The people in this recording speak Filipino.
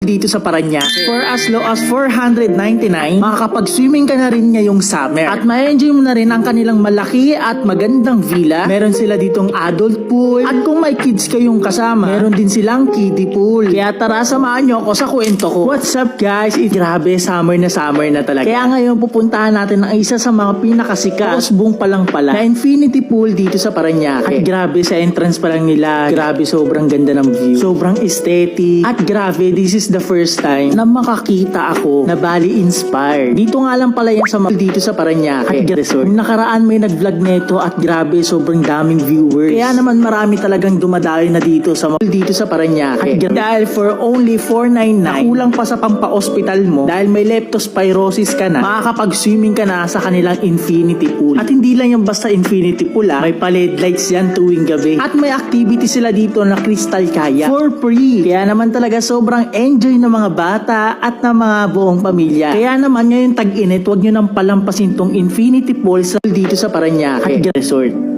dito sa Parañaque. For as low as 499, makakapag-swimming ka na rin ngayong summer. At ma-enjoy mo na rin ang kanilang malaki at magandang villa. Meron sila ditong adult pool. At kung may kids kayong kasama, meron din silang kiddie pool. Kaya tara, samahan nyo ako sa kwento ko. What's up guys? Grabe, summer na talaga. Kaya ngayon pupuntahan natin ang isa sa mga pinakasikat, Osbong pa lang pala, na infinity pool dito sa Parañaque. At grabe, sa entrance pa lang nila, grabe, sobrang ganda ng view. Sobrang aesthetic. At grabe, this is the first time na makakita ako na Bali inspired. Dito nga lang pala yan sa dito sa Parañaque Resort. Yung nakaraan may nag-vlog nito at grabe, sobrang daming viewers. Kaya naman marami talagang dumadayo na dito sa Parañaque. At dahil for only 499, kulang pa sa pampa-hospital mo dahil may leptospirosis ka na, makakapag-swimming ka na sa kanilang infinity pool. At hindi lang yung basta infinity pool, may pa-LED lights yan tuwing gabi. At may activity sila dito na crystal kayak for free. Kaya naman talaga sobrang enjoy ng mga bata at ng mga buong pamilya. Kaya naman ngayon tag-init, huwag nyo nang palampasin tong infinity pool dito sa Parañaque Resort.